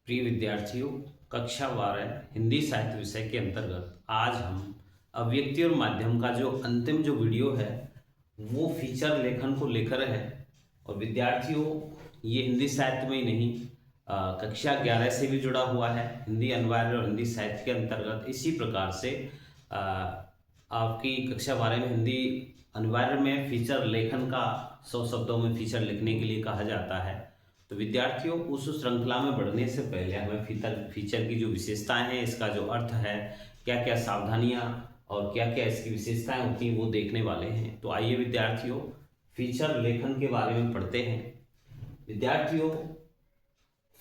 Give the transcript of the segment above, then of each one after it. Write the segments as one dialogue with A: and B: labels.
A: प्रिय विद्यार्थियों, कक्षा 12 हिंदी साहित्य विषय के अंतर्गत आज हम अभिव्यक्ति और माध्यम का जो अंतिम वीडियो है वो फीचर लेखन को लेकर है। और विद्यार्थियों, ये हिंदी साहित्य में ही नहीं कक्षा 11 से भी जुड़ा हुआ है। हिंदी अनिवार्य और हिंदी साहित्य के अंतर्गत इसी प्रकार से आपकी कक्षा 12 में हिंदी अनिवार्य में फीचर लेखन का 100 शब्दों में फीचर लिखने के लिए कहा जाता है। तो विद्यार्थियों, उस श्रृंखला में बढ़ने से पहले हमें फीचर की जो विशेषताएं हैं, इसका जो अर्थ है, क्या क्या सावधानियां और क्या क्या इसकी विशेषताएं होती हैं वो देखने वाले हैं। तो आइए विद्यार्थियों, फीचर लेखन के बारे में पढ़ते हैं। विद्यार्थियों,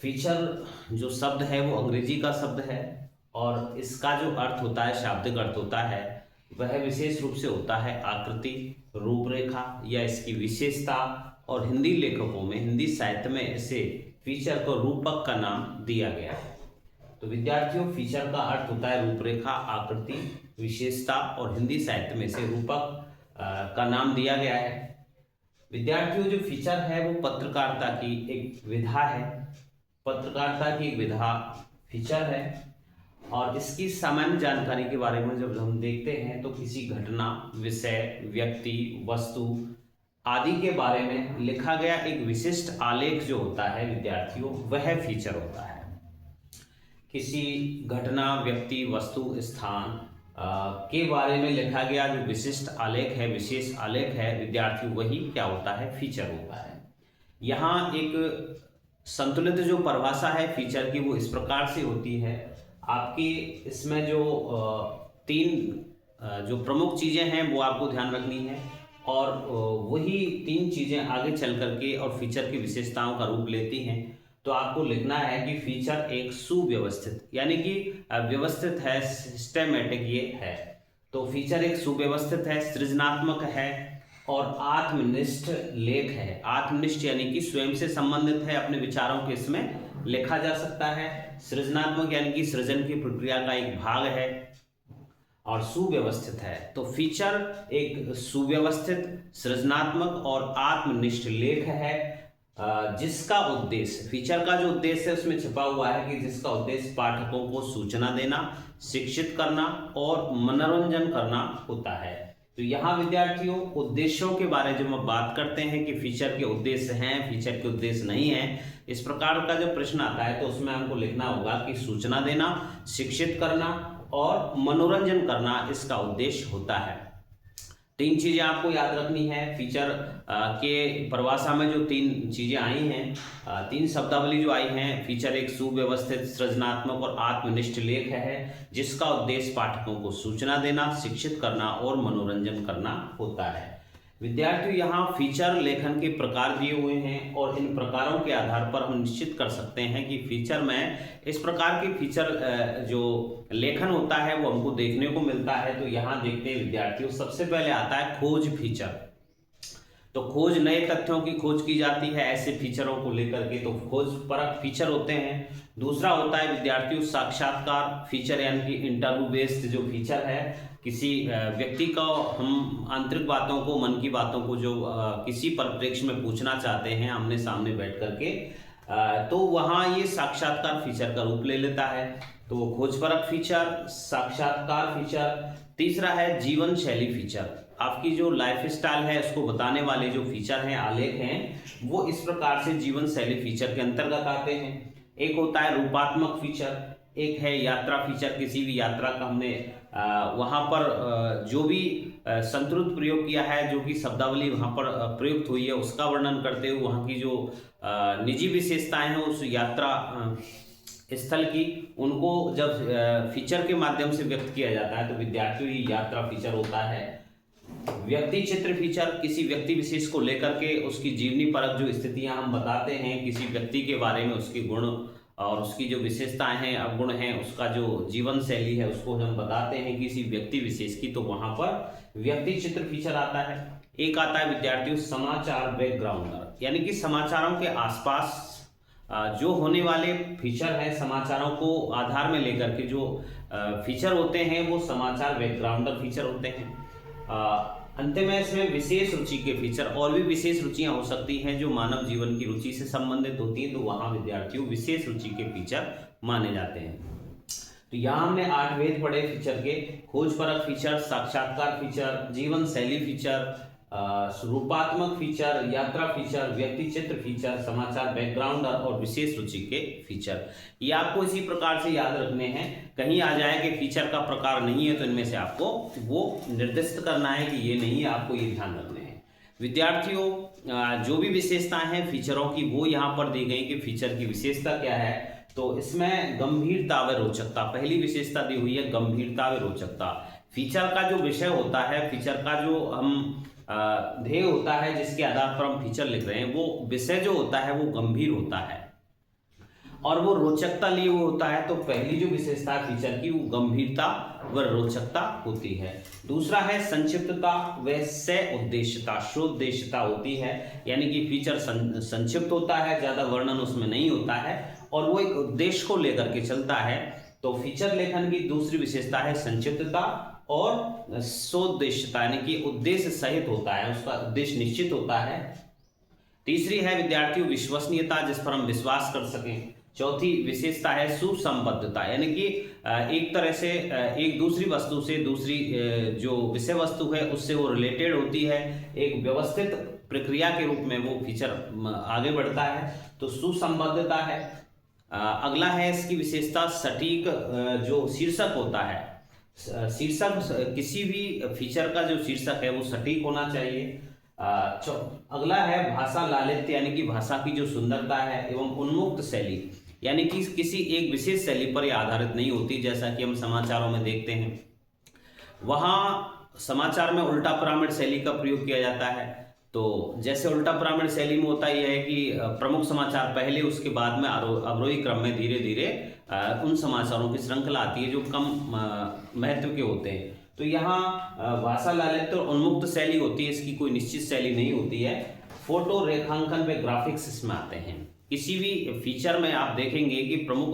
A: फीचर जो शब्द है वो अंग्रेजी का शब्द है और इसका जो अर्थ होता है, शाब्दिक अर्थ होता है, वह विशेष रूप से होता है आकृति, रूपरेखा या इसकी विशेषता। और हिंदी लेखकों में, हिंदी साहित्य में इसे फीचर को रूपक का नाम दिया गया है। तो विद्यार्थियों, फीचर का अर्थ होता है रूपरेखा, आकृति, विशेषता और हिंदी साहित्य में इसे रूपक का नाम दिया गया है। विद्यार्थियों, जो फीचर है वो पत्रकारिता की एक विधा है। पत्रकारिता की एक विधा फीचर है और इसकी सामान्य जानकारी के बारे में जब हम देखते हैं तो किसी घटना, विषय, व्यक्ति, वस्तु आदि के बारे में लिखा गया एक विशिष्ट आलेख जो होता है विद्यार्थियों, वह फीचर होता है। किसी घटना, व्यक्ति, वस्तु, स्थान के बारे में लिखा गया जो विशिष्ट आलेख है, विशेष आलेख है विद्यार्थियों, वही क्या होता है, फीचर होता है। यहाँ एक संतुलित जो परिभाषा है फीचर की वो इस प्रकार से होती है। आपकी इसमें जो तीन जो प्रमुख चीजें हैं वो आपको ध्यान रखनी है और वही तीन चीजें आगे चल करके और फीचर की विशेषताओं का रूप लेती हैं। तो आपको लिखना है कि फीचर एक सुव्यवस्थित, यानी कि व्यवस्थित है, सिस्टेमेटिक ये है। तो फीचर एक सुव्यवस्थित है, सृजनात्मक है और आत्मनिष्ठ लेख है। आत्मनिष्ठ यानी कि स्वयं से संबंधित है, अपने विचारों के इसमें लिखा जा सकता है। सृजनात्मक यानी कि सृजन की प्रक्रिया का एक भाग है और सुव्यवस्थित है। तो फीचर एक सुव्यवस्थित, सृजनात्मक और आत्मनिष्ठ लेख है जिसका उद्देश्य, फीचर का जो उद्देश्य है उसमें छिपा हुआ है कि जिसका उद्देश्य पाठकों को सूचना देना, शिक्षित करना और मनोरंजन करना होता है। तो यहाँ विद्यार्थियों, उद्देश्यों के बारे में जब हम बात करते हैं कि फीचर के उद्देश्य हैं, फीचर के उद्देश्य नहीं है, इस प्रकार का जब प्रश्न आता है तो उसमें हमको लिखना होगा कि सूचना देना, शिक्षित करना और मनोरंजन करना इसका उद्देश्य होता है। तीन चीजें आपको याद रखनी है। फीचर के परिभाषा में जो तीन चीजें आई हैं, तीन शब्दावली जो आई हैं, फीचर एक सुव्यवस्थित, सृजनात्मक और आत्मनिष्ठ लेख है जिसका उद्देश्य पाठकों को सूचना देना, शिक्षित करना और मनोरंजन करना होता है। विद्यार्थियों, यहाँ फीचर लेखन के प्रकार दिए हुए हैं और इन प्रकारों के आधार पर हम निश्चित कर सकते हैं कि फीचर में इस प्रकार के फीचर जो लेखन होता है वो हमको देखने को मिलता है। तो यहाँ देखते हैं विद्यार्थियों, सबसे पहले आता है खोज फीचर। तो खोज, नए तथ्यों की खोज की जाती है ऐसे फीचरों को लेकर के, तो खोज परक फीचर होते हैं। दूसरा होता है विद्यार्थियों साक्षात्कार फीचर, यानी कि इंटरव्यू बेस्ड जो फीचर है, किसी व्यक्ति को हम आंतरिक बातों को, मन की बातों को जो किसी परिप्रेक्ष्य में पूछना चाहते हैं आमने सामने बैठ करके, तो वहाँ ये साक्षात्कार फीचर का रूप ले लेता है। तो खोजपरक फीचर, साक्षात्कार फीचर। तीसरा है जीवन शैली फीचर। आपकी जो लाइफ स्टाइल है उसको बताने वाले जो फीचर हैं, आलेख हैं, वो इस प्रकार से जीवन शैली फीचर के अंतर्गत आते हैं। एक होता है रूपात्मक फीचर, एक है यात्रा फीचर। किसी भी यात्रा का हमने वहाँ पर जो भी संतुलित प्रयोग किया है, जो भी शब्दावली वहाँ पर प्रयुक्त हुई है उसका वर्णन करते हुए वहाँ की जो निजी विशेषताएं हैं उस यात्रा स्थल की, उनको जब फीचर के माध्यम से व्यक्त किया जाता है तो विद्यार्थियों ये यात्रा फीचर होता है। व्यक्ति चित्र फीचर, किसी व्यक्ति विशेष को लेकर के उसकी जीवनी परक जो स्थितियां हम बताते हैं, किसी व्यक्ति के बारे में उसके गुण और उसकी जो विशेषताएं हैं, अवगुण हैं, उसका जो जीवन शैली है उसको हम बताते हैं किसी व्यक्ति विशेष की, तो वहां पर व्यक्ति चित्र फीचर आता है। एक आता है विद्यार्थियों समाचार बैकग्राउंडर, यानी कि समाचारों के आसपास जो होने वाले फीचर हैं, समाचारों को आधार में लेकर के जो फीचर होते हैं वो समाचार बैकग्राउंडर फीचर होते हैं। अंत में इसमें विशेष रुचि के फीचर, और भी विशेष रुचियां हो सकती हैं जो मानव जीवन की रुचि से संबंधित होती हैं, तो वहां विद्यार्थियों विशेष रुचि के फीचर माने जाते हैं। तो यहाँ हमने 8 भेद पढ़े फीचर के: खोजपरक फीचर, साक्षात्कार फीचर, जीवन शैली फीचर, रूपात्मक फीचर, यात्रा फीचर, व्यक्ति चित्र फीचर, समाचार बैकग्राउंड और विशेष रुचि के फीचर। ये आपको इसी प्रकार से याद रखने हैं। कहीं आ जाए कि फीचर का प्रकार नहीं है तो इनमें से आपको वो निर्दिष्ट करना है कि ये नहीं है, आपको ये ध्यान रखने हैं। विद्यार्थियों जो भी विशेषताएं हैं फीचरों की वो यहाँ पर दी गई कि फीचर की विशेषता क्या है। तो इसमें गंभीरता व रोचकता, पहली विशेषता दी हुई है गंभीरता व रोचकता। फीचर का जो विषय होता है, फीचर का जो हम ध्येय होता है जिसके आधार पर हम फीचर लिख रहे हैं, वो विषय जो होता है वो गंभीर होता है और वो रोचकता लिए हुए होता है। तो पहली जो विशेषता है फीचर की वो गंभीरता व रोचकता होती है। दूसरा है संक्षिप्तता व सउद्देश्यता, शोद्देश्यता होती है, यानी कि फीचर संक्षिप्त होता है, ज्यादा वर्णन उसमें नहीं होता है और वो एक उद्देश्य को लेकर के चलता है। तो फीचर लेखन की दूसरी विशेषता है संक्षिप्तता और सोद्देश्यता, यानी कि उद्देश्य सहित होता है, उसका उद्देश्य निश्चित होता है। तीसरी है विद्यार्थियों विश्वसनीयता, जिस पर हम विश्वास कर सकें। चौथी विशेषता है सुसंबद्धता, यानी कि एक तरह से एक दूसरी वस्तु से दूसरी जो विषय वस्तु है उससे वो रिलेटेड होती है, एक व्यवस्थित प्रक्रिया के रूप में वो फीचर आगे बढ़ता है, तो सुसंबद्धता है। अगला है इसकी विशेषता सटीक जो शीर्षक होता है। शीर्षक किसी भी फीचर का जो शीर्षक है वो सटीक होना चाहिए। अगला है भाषा लालित्य, यानी कि भाषा की जो सुंदरता है, एवं उन्मुक्त शैली, यानी कि किसी एक विशेष शैली पर यह आधारित नहीं होती, जैसा कि हम समाचारों में देखते हैं। वहाँ समाचार में उल्टा पिरामिड शैली का प्रयोग किया जाता है। तो जैसे उल्टा पिरामिड शैली में होता यह है कि प्रमुख समाचार पहले, उसके बाद में अवरोही क्रम में धीरे धीरे उन समाचारों की श्रृंखला आती है जो कम महत्व के होते हैं। तो यहाँ भाषा लालित्य और उन्मुक्त शैली होती है, इसकी कोई निश्चित शैली नहीं होती है। फोटो, रेखांकन व ग्राफिक्स इसमें आते हैं। किसी भी फीचर में आप देखेंगे कि प्रमुख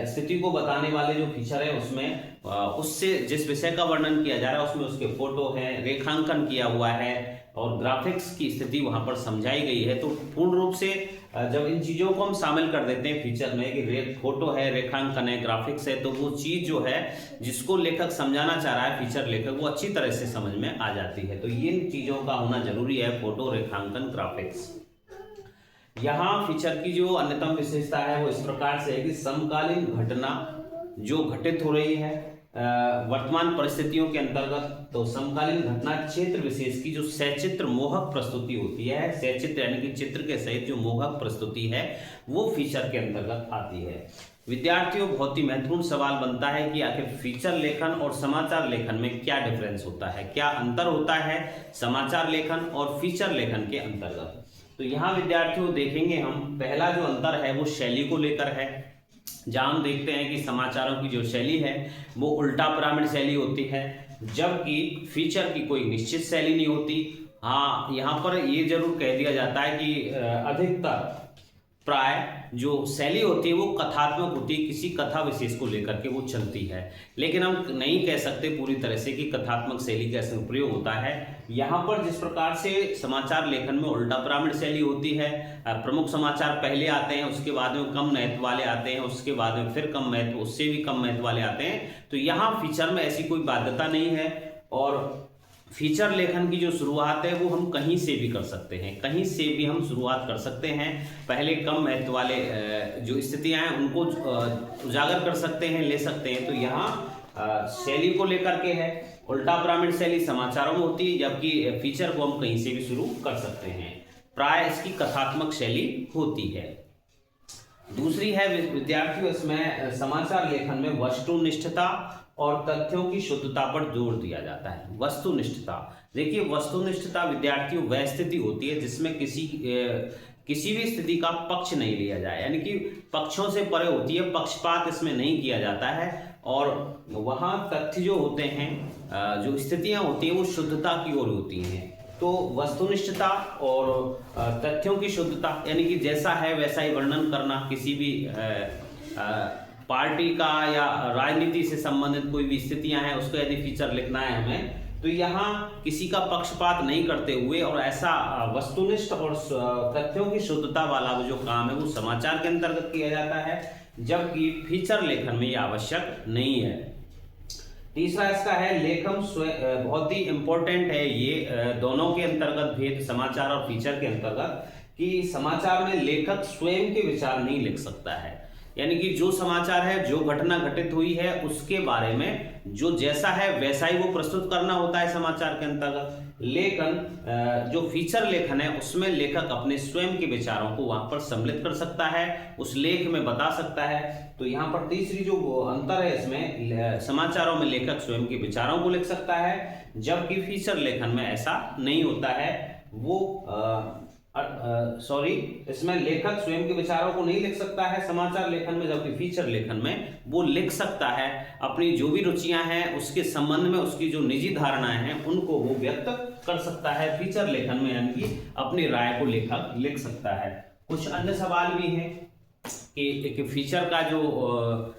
A: स्थिति को बताने वाले जो फीचर है उसमें उससे जिस विषय का वर्णन किया जा रहा है उसमें उसके फोटो है, रेखांकन किया हुआ है और ग्राफिक्स की स्थिति वहां पर समझाई गई है। तो पूर्ण रूप से जब इन चीजों को हम शामिल कर देते हैं फीचर में कि फोटो है, रेखांकन है, ग्राफिक्स है, तो वो चीज जो है जिसको लेखक समझाना चाह रहा है, फीचर लेखक, वो अच्छी तरह से समझ में आ जाती है। तो ये चीजों का होना जरूरी है, फोटो, रेखांकन, ग्राफिक्स। यहाँ फीचर की जो अन्यतम विशेषता है वो इस प्रकार से है कि समकालीन घटना जो घटित हो रही है वर्तमान परिस्थितियों के अंतर्गत, तो समकालीन घटना क्षेत्र विशेष की जो सचित्र मोहक प्रस्तुति होती है, सचित्र यानी कि चित्र के सहित जो मोहक प्रस्तुति है वो फीचर के अंतर्गत आती है। विद्यार्थियों बहुत ही महत्वपूर्ण सवाल बनता है कि आखिर फीचर लेखन और समाचार लेखन में क्या डिफरेंस होता है, क्या अंतर होता है समाचार लेखन और फीचर लेखन के अंतर्गत। तो यहाँ विद्यार्थियों देखेंगे हम, पहला जो अंतर है वो शैली को लेकर है, जहाँ हम देखते हैं कि समाचारों की जो शैली है वो उल्टा पिरामिड शैली होती है, जबकि फीचर की कोई निश्चित शैली नहीं होती। हाँ, यहाँ पर ये जरूर कह दिया जाता है कि अधिकतर प्राय जो शैली होती है वो कथात्मक होती है, किसी कथा विशेष को लेकर के वो चलती है, लेकिन हम नहीं कह सकते पूरी तरह से कि कथात्मक शैली का इसमें प्रयोग होता है। यहाँ पर जिस प्रकार से समाचार लेखन में उल्टा पिरामिड शैली होती है, प्रमुख समाचार पहले आते हैं, उसके बाद में कम महत्व वाले आते हैं, उसके बाद में फिर कम महत्व, उससे भी कम महत्व वाले आते हैं। तो यहाँ फीचर में ऐसी कोई बाध्यता नहीं है और फीचर लेखन की जो शुरुआत है वो हम कहीं से भी कर सकते हैं, कहीं से भी हम शुरुआत कर सकते हैं। पहले कम महत्व वाले जो स्थितियां हैं उनको उजागर कर सकते हैं, ले सकते हैं। तो यहाँ शैली को लेकर के है, उल्टा पिरामिड शैली समाचारों में होती है, जबकि फीचर को हम कहीं से भी शुरू कर सकते हैं। प्राय इसकी कथात्मक शैली होती है। दूसरी है विद्यार्थियों, इसमें समाचार लेखन में वस्तुनिष्ठता और तथ्यों की शुद्धता पर जोर दिया जाता है। वस्तुनिष्ठता, देखिए वस्तुनिष्ठता विद्यार्थियों वह स्थिति होती है जिसमें किसी भी स्थिति का पक्ष नहीं लिया जाए, यानी कि पक्षों से परे होती है, पक्षपात इसमें नहीं किया जाता है और वहाँ तथ्य जो होते हैं, जो स्थितियां होती हैं वो शुद्धता की ओर होती हैं। तो वस्तुनिष्ठता और तथ्यों की शुद्धता, यानी कि जैसा है वैसा ही वर्णन करना, किसी भी पार्टी का या राजनीति से संबंधित कोई भी स्थितियां हैं उसको यदि फीचर लिखना है हमें, तो यहाँ किसी का पक्षपात नहीं करते हुए और ऐसा वस्तुनिष्ठ और तथ्यों की शुद्धता वाला वो जो काम है वो समाचार के अंतर्गत किया जाता है, जबकि फीचर लेखन में ये आवश्यक नहीं है। तीसरा इसका है लेखन स्वयं, बहुत ही इंपॉर्टेंट है ये दोनों के अंतर्गत भेद, समाचार और फीचर के अंतर्गत, कि समाचार में लेखक स्वयं के विचार नहीं लिख सकता है। यानी कि जो समाचार है, जो घटना घटित हुई है उसके बारे में जो जैसा है वैसा ही वो प्रस्तुत करना होता है समाचार के अंतर्गत। लेकिन जो फीचर लेखन है उसमें लेखक अपने स्वयं के विचारों को वहां पर सम्मिलित कर सकता है, उस लेख में बता सकता है। तो यहाँ पर तीसरी जो अंतर है इसमें, समाचारों में लेखक स्वयं के विचारों को लिख सकता है, जबकि फीचर लेखन में ऐसा नहीं होता है। वो इसमें लेखक स्वयं के विचारों को नहीं लिख सकता है समाचार लेखन में, जबकि फीचर लेखन में वो लिख सकता है अपनी जो भी रुचियां हैं उसके संबंध में, उसकी जो निजी धारणाएं हैं उनको वो व्यक्त कर सकता है फीचर लेखन में, यानी कि अपनी राय को लेखक लिख सकता है। कुछ अन्य सवाल भी हैं कि फीचर का जो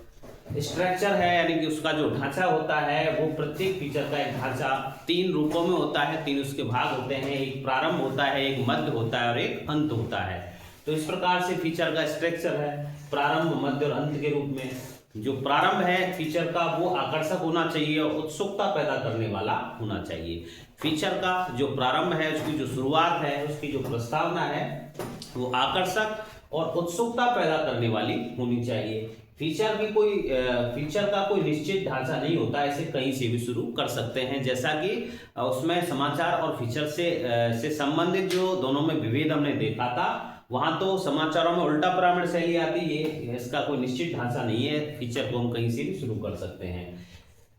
A: स्ट्रक्चर है, यानी कि उसका जो ढांचा होता है, वो प्रत्येक फीचर का एक ढांचा 3 रूपों में होता है, 3 उसके भाग होते हैं, एक प्रारंभ होता है, एक मध्य होता है और एक अंत होता है। तो इस प्रकार से फीचर का स्ट्रक्चर है प्रारंभ, मध्य और अंत के रूप में। जो प्रारंभ है फीचर का वो आकर्षक होना चाहिए और उत्सुकता पैदा करने वाला होना चाहिए। फीचर का जो प्रारंभ है, उसकी जो शुरुआत है, उसकी जो प्रस्तावना है वो आकर्षक और उत्सुकता पैदा करने वाली होनी चाहिए। फीचर का कोई निश्चित ढांचा नहीं होता, इसे कहीं से भी शुरू कर सकते हैं, जैसा कि उसमें समाचार और फीचर से संबंधित जो दोनों में विभेद हमने देखा था। वहां तो समाचारों में उल्टा पिरामिड शैली आती है, इसका कोई निश्चित ढांचा नहीं है, फीचर को हम कहीं से भी शुरू कर सकते हैं।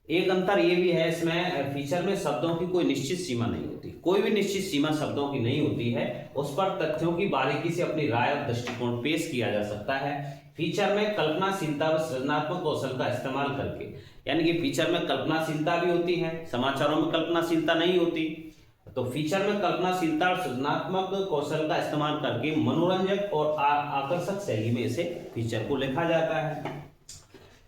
A: एक अंतर ये भी है इसमें, फीचर में शब्दों की कोई निश्चित सीमा नहीं होती, कोई भी निश्चित सीमा शब्दों की नहीं होती है, उस पर तथ्यों की बारीकी से अपनी राय और दृष्टिकोण पेश किया जा सकता है। फीचर में कल्पनाशीलता व सृजनात्मक कौशल का इस्तेमाल करके, यानी कि फीचर में कल्पनाशीलता भी होती है, समाचारों में कल्पनाशीलता नहीं होती। तो फीचर में कल्पनाशीलता और सृजनात्मक कौशल का इस्तेमाल करके मनोरंजक और आकर्षक शैली में इसे फीचर को लिखा जाता है।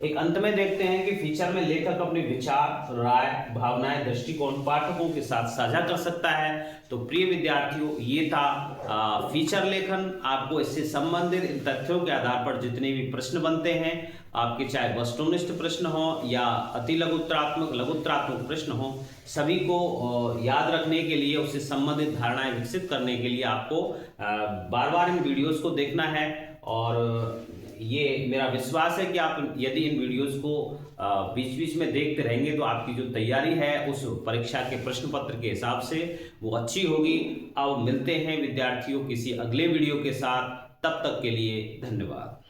A: एक अंत में देखते हैं कि फीचर में लेखक अपने विचार, राय, भावनाएं, दृष्टिकोण पाठकों के साथ साझा कर सकता है। तो प्रिय विद्यार्थियों, ये था फीचर लेखन। आपको इससे संबंधित इन तथ्यों के आधार पर जितने भी प्रश्न बनते हैं, आपके चाहे वस्तुनिष्ठ प्रश्न हो या अति लघुत्रात्मक प्रश्न हो, सभी को याद रखने के लिए, उससे संबंधित धारणाएं विकसित करने के लिए आपको बार बार इन वीडियोस को देखना है। और ये मेरा विश्वास है कि आप यदि इन वीडियोस को बीच बीच में देखते रहेंगे तो आपकी जो तैयारी है उस परीक्षा के प्रश्न पत्र के हिसाब से वो अच्छी होगी। अब मिलते हैं विद्यार्थियों किसी अगले वीडियो के साथ, तब तक के लिए धन्यवाद।